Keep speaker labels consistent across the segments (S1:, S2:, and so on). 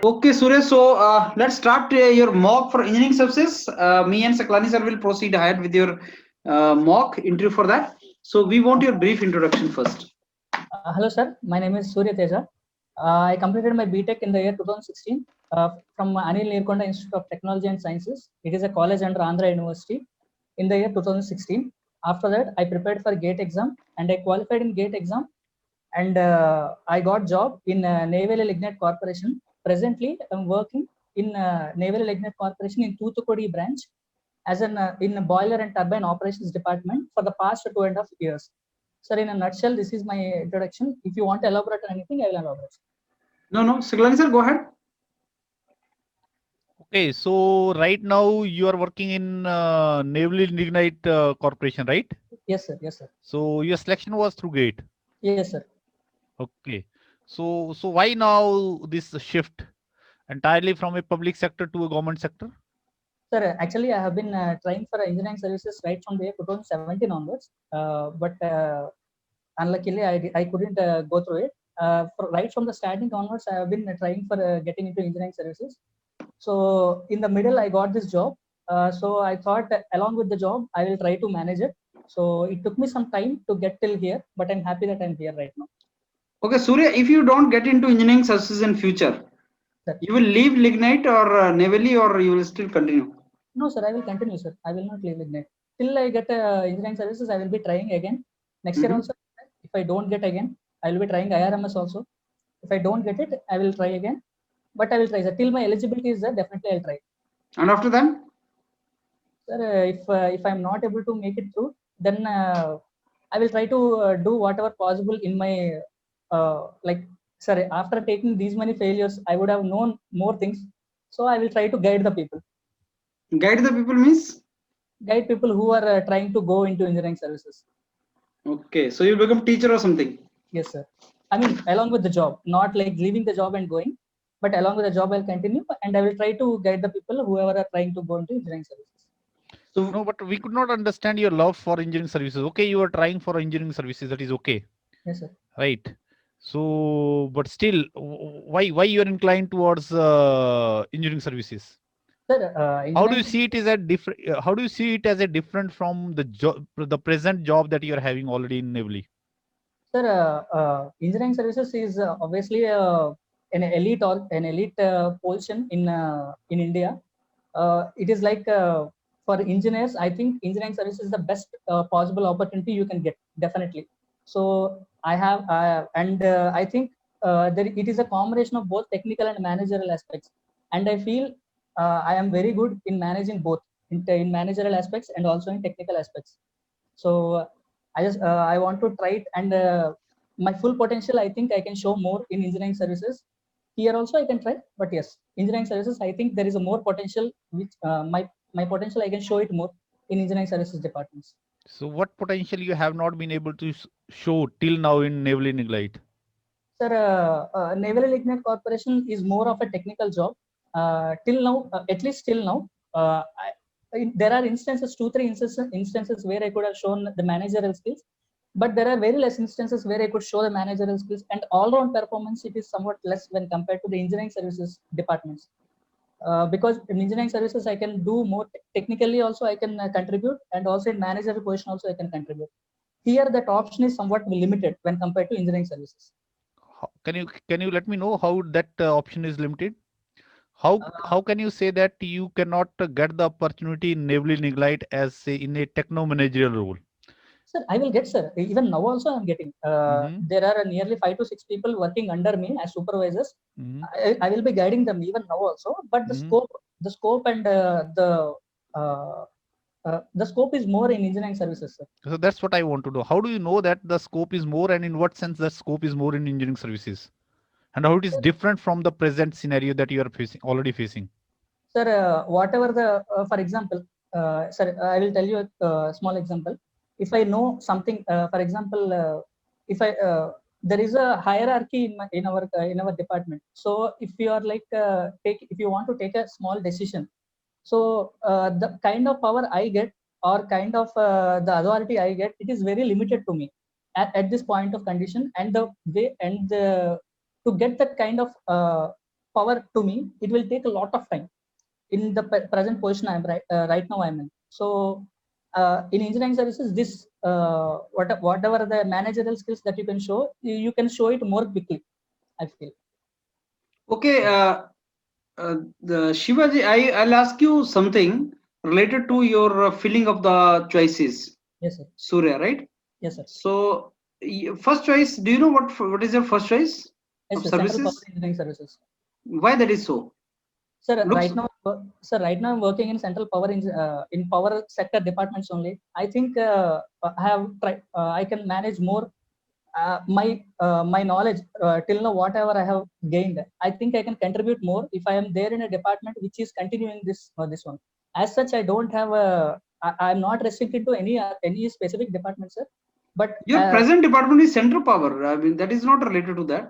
S1: Okay, Suresh. So let's start your mock for engineering services. Me and Saklani sir will proceed ahead with your mock interview for that. So we want your brief introduction first.
S2: Hello, sir. My name is Surya Teja. I completed my BTech in the year 2016 from Anil Neerkonda Institute of Technology and Sciences. It is a college under Andhra University in the year 2016. After that, I prepared for GATE exam and I qualified in GATE exam and I got job in Naval Lignite Corporation. Presently, I'm working in Naval Lignite Corporation in Thoothukudi branch as an in a boiler and turbine operations department for the past 2.5 years. Sir, in a nutshell, this is my introduction. If you want to elaborate on anything, I will elaborate.
S1: No, Saklani sir, go ahead.
S3: Okay, so right now you are working in Naval Lignite Corporation, right?
S2: Yes, sir. Yes, sir.
S3: So your selection was through GATE.
S2: Yes, sir.
S3: Okay, so why now this shift entirely from a public sector to a government sector?
S2: Sir, actually, I have been trying for engineering services right from the year 2017 onwards, but unluckily, I couldn't go through it. Right from the starting onwards, I have been trying for getting into engineering services. So in the middle, I got this job. So I thought along with the job, I will try to manage it. So it took me some time to get till here, but I'm happy that I'm here right now.
S1: Okay, Surya, if you don't get into engineering services in future,
S2: Sir.
S1: you will leave Lignite or Navally, or you will still continue?
S2: No, sir, I will continue, sir. I will not leave Lignite. Till I get engineering services, I will be trying again. Next year also, if I don't get again, I will be trying IRMS also. If I don't get it, I will try again. But I will try, sir. Till my eligibility is there, definitely I'll try.
S1: And after that?
S2: Sir, if I'm not able to make it through, then I will try to do whatever possible in my Sorry, after taking these many failures, I would have known more things. So I will try to guide the people.
S1: Guide the people means?
S2: Guide people who are trying to go into engineering services.
S1: Okay, so you become teacher or something?
S2: Yes, sir. I mean, along with the job, not like leaving the job and going, but along with the job, I'll continue and I will try to guide the people whoever are trying to go into engineering services.
S3: So no, but we could not understand your love for engineering services. Okay, you are trying for engineering services. That is okay.
S2: Yes, sir.
S3: Right. So, but still, why you are inclined towards engineering services?
S2: Sir,
S3: how do you see it as a different? How do you see it as a different from the job, the present job that you are having already in Navy?
S2: Sir, engineering services is obviously an elite or an elite position in India. It is like for engineers, I think engineering services is the best possible opportunity you can get, definitely. So I have, and I think it is a combination of both technical and managerial aspects. And I feel I am very good in managing both in managerial aspects and also in technical aspects. So I want to try it, and my full potential I think I can show more in engineering services. Here also I can try, but yes, engineering services I think there is a more potential which my potential I can show it more in engineering services departments.
S3: So what potential you have not been able to show till now in Naval Lignite?
S2: Sir, Naval Lignite Corporation is more of a technical job. Till now, at least till now, there are instances, 2-3 instances where I could have shown the managerial skills, but there are very less instances where I could show the managerial skills, and all-round performance it is somewhat less when compared to the engineering services departments. Because in engineering services I can do more technically also I can contribute, and also in managerial position also I can contribute. Here that option is somewhat limited when compared to engineering services.
S3: Can you let me know how that option is limited? How can you say that you cannot get the opportunity in Naval Lignite as say in a techno managerial role?
S2: Sir, I will get, sir. Even now also I'm getting. There are nearly 5 to 6 people working under me as supervisors. I will be guiding them even now also. But the scope and the scope is more in engineering services, sir.
S3: So that's what I want to know. How do you know that the scope is more, and in what sense the scope is more in engineering services, and how it is different from the present scenario that you are already facing?
S2: Sir, whatever the, for example, sir, I will tell you a small example. If I know something, for example, if I there is a hierarchy in our department. So if you are like if you want to take a small decision, so the kind of power I get or kind of the authority I get, it is very limited to me at this point of condition, and the way and the, to get that kind of power to me, it will take a lot of time in the present position I'm right now I'm in. So in engineering services, this whatever the managerial skills that you can show, you can show it more quickly, I feel.
S1: Okay, the Shivaji, I'll ask you something related to your filling of the choices.
S2: Yes, sir.
S1: Surya, right?
S2: Yes, sir.
S1: So first choice, do you know what is your first choice
S2: Yes,
S1: of
S2: sir.
S1: services?
S2: Central Power Engineering Services.
S1: Why that is so?
S2: Sir,
S1: Looks-
S2: right now I'm working in central power in power sector departments only. I think I have tried. I can manage more. My knowledge till now, whatever I have gained, I think I can contribute more if I am there in a department which is continuing this one. As such, I don't have I'm not restricted to any specific department, sir. But
S1: your present department is central power. I mean, that is not related to that.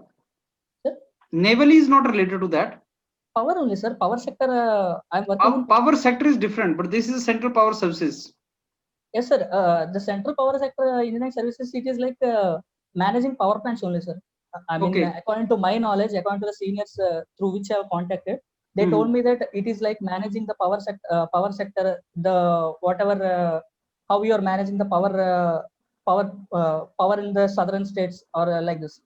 S2: Sir?
S1: Naval is not related to that.
S2: Power only, sir. Power sector. I'm working.
S1: Power sector is different, but this is central power services.
S2: Yes, sir. The central power sector engineering services, it is like managing power plants only, sir. I mean,
S1: Okay.
S2: according to my knowledge, according to the seniors through which I have contacted, they told me that it is like managing the power sector, the whatever how you are managing the power in the southern states or like this.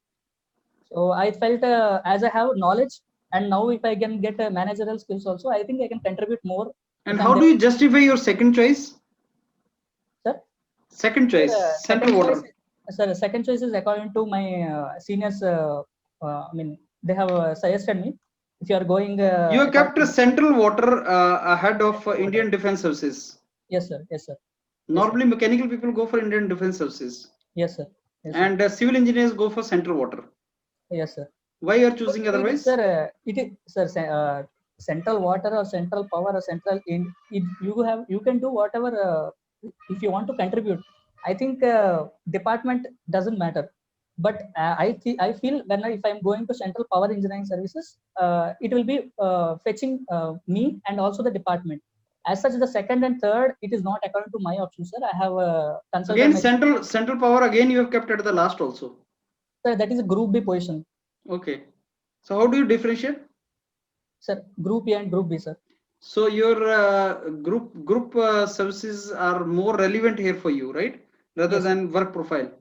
S2: So I felt as I have knowledge, and now if I can get managerial skills also, I think I can contribute more.
S1: And how do you justify your second choice?
S2: Sir?
S1: Second choice, central water.
S2: Sir, second choice is according to my seniors. I mean, they have suggested me, if you are going.
S1: You have kept central water ahead of Indian Defence Services.
S2: Yes, sir. Yes, sir.
S1: Normally, mechanical people go for Indian Defence Services.
S2: Yes, sir. Yes,
S1: and civil engineers go for central water.
S2: Yes, sir.
S1: Why you are choosing otherwise?
S2: Sir, it is, sir. Central water or central power or central you can do whatever if you want to contribute. I think department doesn't matter, but I feel when if I'm going to central power engineering services, it will be fetching me and also the department. As such, the second and third, it is not according to my option, sir. I have consulted
S1: again central power. Again, you have kept at the last also.
S2: Sir, that is a group B position.
S1: Okay, so how do you differentiate?
S2: Sir, group A and group B, sir.
S1: So your group services are more relevant here for you, right? Rather than work profile.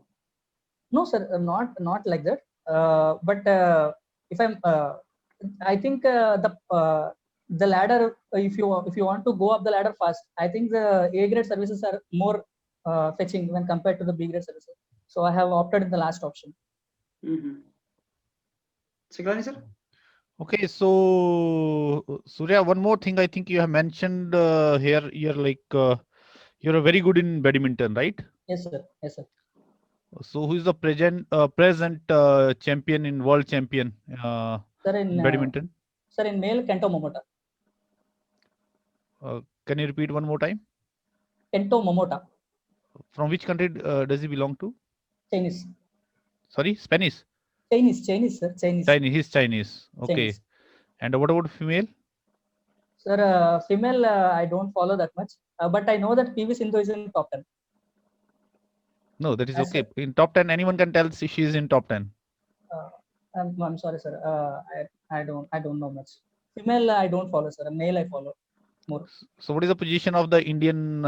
S2: No, sir, not like that. But if I'm, I think the ladder. If you want to go up the ladder fast, I think the A grade services are more fetching when compared to the B grade services. So I have opted in the last option.
S1: Siklani, sir.
S3: Okay, so Surya, one more thing I think you have mentioned here. You're like you're very good in badminton, right?
S2: Yes, sir. Yes, sir.
S3: So who is the present champion in world champion
S2: sir, in
S3: badminton?
S2: Sir, in male, Kento Momota.
S3: Can you repeat one more time?
S2: Kento Momota.
S3: From which country does he belong to?
S2: Chinese.
S3: Sorry, Spanish.
S2: Chinese, sir. Chinese.
S3: He's Chinese. Okay. Chinese. And what about female?
S2: Sir, female, I don't follow that much, but I know that PV Sindhu is in top 10.
S3: No, that is okay. In top 10, anyone can tell she is in top 10.
S2: I'm sorry, sir. I don't know much. Female, I don't follow, sir. Male, I follow more.
S3: So, what is the position of the Indian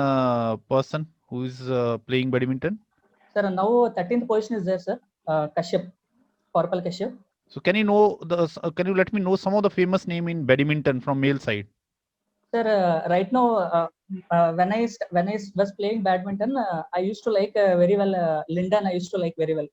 S3: person who is playing badminton?
S2: Sir, now 13th position is there, sir. Kashyap, Korpal Kashyap.
S3: So, can you know can you let me know some of the famous name in badminton from male side?
S2: Sir, right now, when I was playing badminton, I used to like very well Lindan. I used to like very well.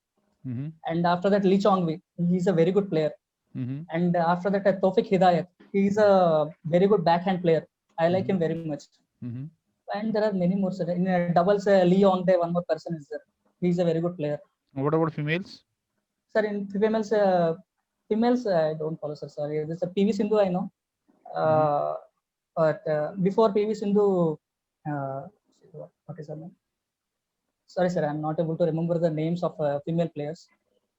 S2: And after that, Lee Chong-wei, he's a very good player. And after that, Tawfiq Hidayat, he's a very good backhand player. I like him very much. And there are many more, sir. In doubles, Lee Ongdae, one more person is there. He's a very good player.
S3: What about females?
S2: Sir, in females, I don't follow, sir. Sorry, there's a PV Sindhu I know. But before PV Sindhu, what is her name? Sorry, sir, I'm not able to remember the names of female players.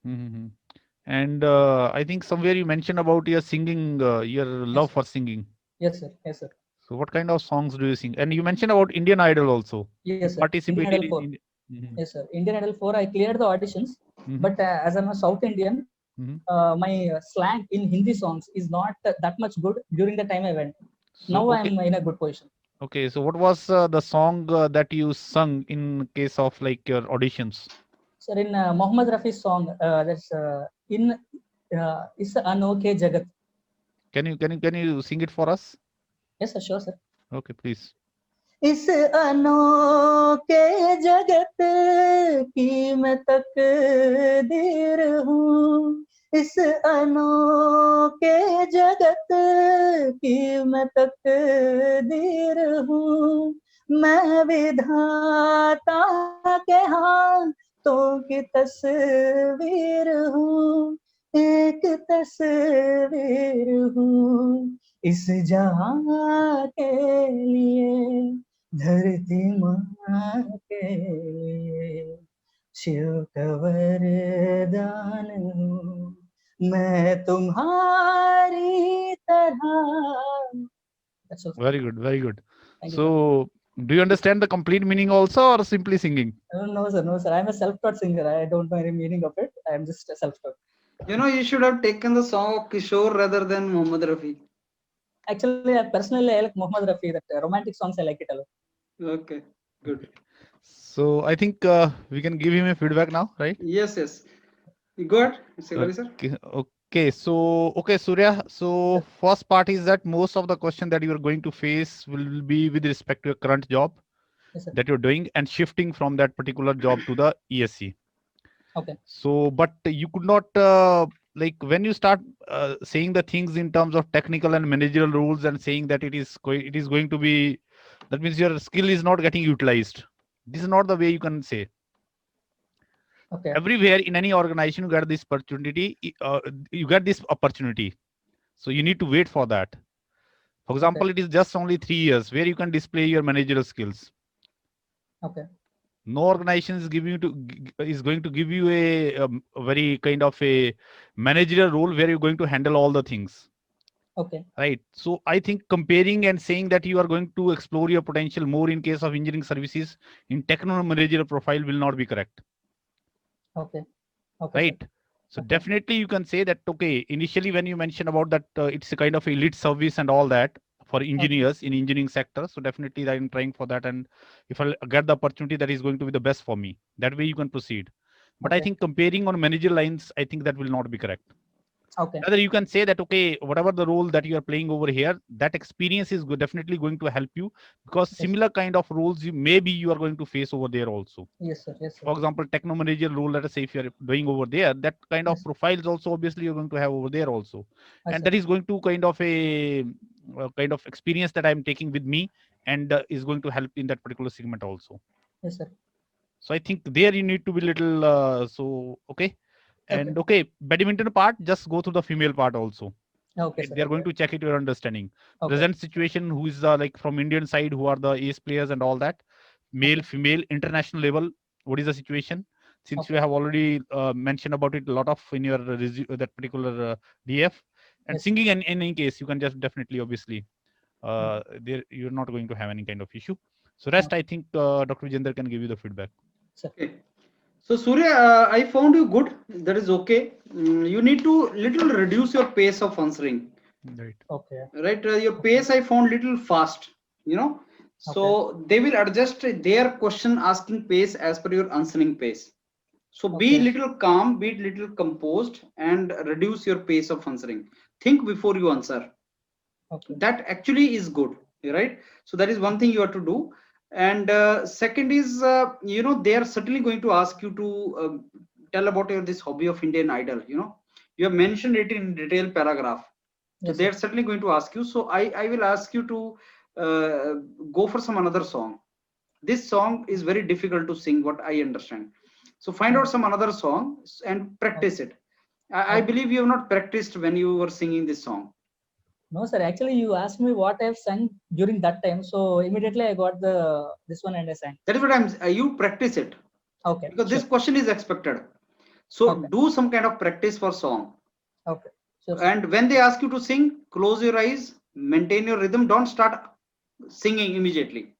S3: And I think somewhere you mentioned about your singing, your love for singing.
S2: Yes, sir. Yes, sir.
S3: So what kind of songs do you sing? And you mentioned about Indian Idol also.
S2: Yes, sir.
S3: Participated
S2: Indian Idol 4. Yes, sir. Indian Idol 4, I cleared the auditions. But as I'm a South Indian,
S3: Mhm.
S2: My slang in Hindi songs is not that much good during the time I went.
S3: So,
S2: Now
S3: okay.
S2: I'm in a good position.
S3: Okay, so what was the song that you sung in case of like your auditions?
S2: Sir, in Mohammed Rafi's song, that's in is Anokhe Jagat.
S3: Can you sing it for us?
S2: Yes, sir, sure, sir.
S3: Okay, please.
S2: इस अनोखे जगत की मैं तकदीर हूँ, इस अनोखे जगत की मैं तकदीर हूँ, मैं विधाता के हाथों की तस्वीर हूँ, एक तस्वीर हूँ इस जहां के लिए, धरती माँ के लिए, शिव का वरदान हूँ मैं तुम्हारी तरह. That's all.
S3: Very good, very good.
S2: Thank you,
S3: So, do you understand the complete meaning also, or simply singing?
S2: sir. No, sir, no, sir. I'm a self-taught singer. I don't know any meaning of it. I'm just a self-taught.
S1: You know, you should have taken the song of Kishore rather than Muhammad Rafi.
S2: Actually, personally, I like Mohammed Rafi. That romantic songs, I like it a lot.
S1: Okay, good.
S3: So, I think we can give him a feedback now, right?
S1: Yes, yes. You go ahead, Mr. Kalani, sir.
S3: Okay, so Surya. So first part is that most of the question that you are going to face will be with respect to your current job
S2: Yes, sir.
S3: that you're doing and shifting from that particular job to the ESC.
S2: Okay.
S3: So, but you could not like when you start saying the things in terms of technical and managerial rules and saying that it is going to be, that means your skill is not getting utilized. This is not the way you can say.
S2: Okay.
S3: Everywhere in any organization you get this opportunity, so you need to wait for that. For example, it is just only 3 years where you can display your managerial skills.
S2: Okay.
S3: No organization is going to give you a very kind of a managerial role where you're going to handle all the things.
S2: Okay.
S3: Right. So I think comparing and saying that you are going to explore your potential more in case of engineering services in techno managerial profile will not be correct.
S2: Okay. Okay.
S3: Right.
S2: Sir.
S3: So
S2: Okay.
S3: definitely you can say that, okay, initially when you mentioned about that it's a kind of elite service and all that for engineers in engineering sector. So definitely I'm trying for that. And if I get the opportunity, that is going to be the best for me. That way you can proceed. But I
S2: Okay.
S3: think comparing on managerial lines, I think that will not be correct.
S2: Okay.
S3: Rather, you can say that, okay, whatever the role that you are playing over here, that experience is definitely going to help you, because
S2: Yes.
S3: similar kind of roles maybe you are going to face over there also.
S2: Yes, sir. Yes, sir.
S3: For example, techno manager role, let us say if you're doing over there, that kind of
S2: Yes.
S3: profiles also obviously you're going to have over there also.
S2: Yes,
S3: And
S2: sir.
S3: that is going to kind of a kind of experience that I'm taking with me, and is going to help in that particular segment also.
S2: Yes, sir.
S3: So I think there you need to be little okay. And
S2: Okay.
S3: okay, badminton part, just go through the female part also.
S2: Okay,
S3: Right?
S2: sir.
S3: They are going
S2: Okay.
S3: to check it your understanding.
S2: Okay.
S3: Present situation, who is like from Indian side, who are the ace players and all that, male,
S2: Okay.
S3: female, international level. What is the situation? Since
S2: Okay.
S3: you have already mentioned about it a lot of in your that particular DF, and
S2: Yes.
S3: singing in any case, you can just definitely obviously
S2: Okay.
S3: there you're not going to have any kind of issue. So rest, I think Dr. Vijender can give you the feedback.
S2: Sir.
S1: Okay. So Surya, I found you good. That is okay. You need to little reduce your pace of answering.
S3: Right.
S2: Okay.
S1: Right. Your pace I found little fast. You know. So they will adjust their question asking pace as per your answering pace. So be
S2: Okay.
S1: little calm, be little composed, and reduce your pace of answering. Think before you answer.
S2: Okay.
S1: That actually is good, right? So that is one thing you have to do. And second is, you know, they are certainly going to ask you to tell about your this hobby of Indian Idol. You know, you have mentioned it in detailed paragraph. So
S2: Yes,
S1: they
S2: sir.
S1: are certainly going to ask you. So I will ask you to go for some another song. This song is very difficult to sing, what I understand. So find out some another song and practice it. I
S2: Okay.
S1: believe you have not practiced when you were singing this song.
S2: No, sir. Actually, you asked me what I've sung during that time, so immediately I got this one and I sang.
S1: That is what I'm. You practice it.
S2: Okay.
S1: Because
S2: Sure.
S1: this question is expected. So
S2: Okay.
S1: do some kind of practice for song.
S2: Okay. Sure, sir.
S1: And when they ask you to sing, close your eyes, maintain your rhythm. Don't start singing immediately.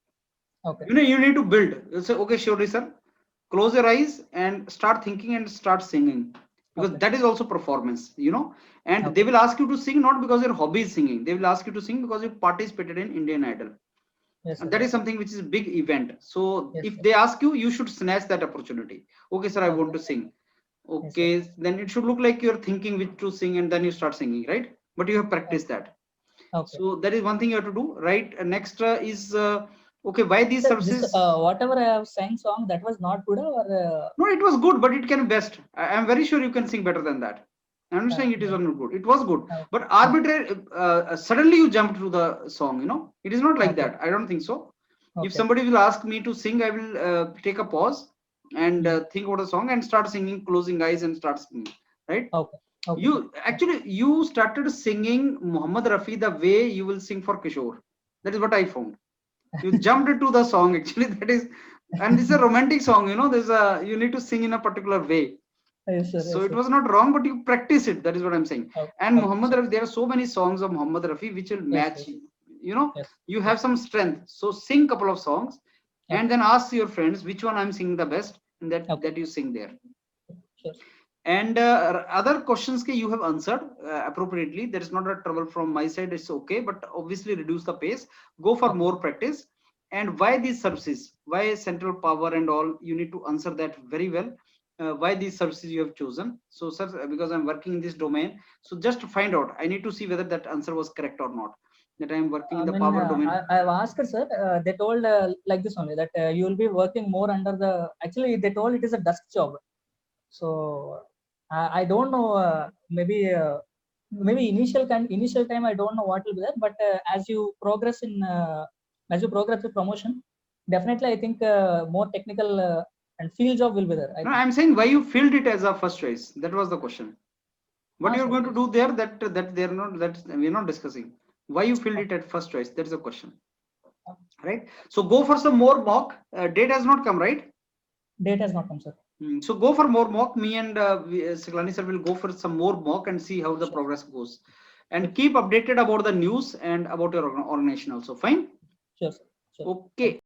S2: Okay.
S1: You know, you need to build. You say, okay, sure, sir. Close your eyes and start thinking and start singing. because
S2: Okay.
S1: that is also performance, you know. And
S2: Okay.
S1: they will ask you to sing not because your hobby is singing, they will ask you to sing because you participated in Indian Idol.
S2: Yes,
S1: And
S2: sir.
S1: that is something which is a big event. So
S2: Yes,
S1: if
S2: sir.
S1: they ask you, you should snatch that opportunity. Okay, sir, I want
S2: Okay.
S1: to sing.
S2: Yes, sir.
S1: Okay, then it should look like you're thinking which to sing and then you start singing, right? But you have practiced that.
S2: Okay.
S1: So that is one thing you have to do, right? Next is okay, why these
S2: Sir, this
S1: services?
S2: whatever I have sang song, that was not good, or
S1: No, it was good, but it can be best. I'm very sure you can sing better than that. I'm not saying it is
S2: okay.
S1: not good. It was good, but
S2: Okay.
S1: arbitrary. Suddenly you jumped to the song. You know, it is not like
S2: Okay.
S1: that. I don't think so. If
S2: Okay.
S1: somebody will ask me to sing, I will take a pause and think about a song and start singing, closing eyes and start singing. Right?
S2: Okay. Okay.
S1: You actually you started singing Muhammad Rafi the way you will sing for Kishore. That is what I found. You jumped into the song actually. That is, and this is a romantic song. You know, there's a you need to sing in a particular way.
S2: Yes, sir.
S1: So
S2: Yes,
S1: it
S2: sir.
S1: was not wrong, but you practice it. That is what I'm saying.
S2: Okay.
S1: And
S2: Okay,
S1: Muhammad
S2: sir.
S1: Rafi, there are so many songs of Muhammad Rafi which will
S2: Yes,
S1: match.
S2: yes.
S1: You know,
S2: Yes.
S1: you have some strength. So sing couple of songs, and
S2: Okay.
S1: then ask your friends which one I'm singing the best, and
S2: Okay.
S1: that you sing there.
S2: Sure.
S1: And other questions you have answered appropriately. There is not a trouble from my side. It's okay, but obviously reduce the pace. Go for
S2: Okay.
S1: more practice. And why these services? Why central power and all? You need to answer that very well. Why these services you have chosen? So, sir, because I'm working in this domain, so just to find out, I need to see whether that answer was correct or not. That I'm working
S2: I
S1: in the
S2: mean,
S1: power domain.
S2: I've asked, sir. They told like this only, that you will be working more under the. Actually, they told it is a desk job. So I don't know. Maybe initial time I don't know what will be there. But as you progress with promotion, definitely I think more technical and field job will be there. I
S1: No,
S2: think.
S1: I'm saying why you filled it as a first choice. That was the question. What you're
S2: Sir,
S1: going to
S2: yes.
S1: do there, that they're not, that we're not discussing. Why you filled it at first choice? That is the question, right? So go for some more mock. Date has not come, right?
S2: Date has not come, sir.
S1: So go for more mock. Me and Siklani sir will go for some more mock and see how the
S2: Sure.
S1: progress goes, and keep updated about the news and about your organization also. Fine.
S2: Sure, sir. Sure.
S1: Okay.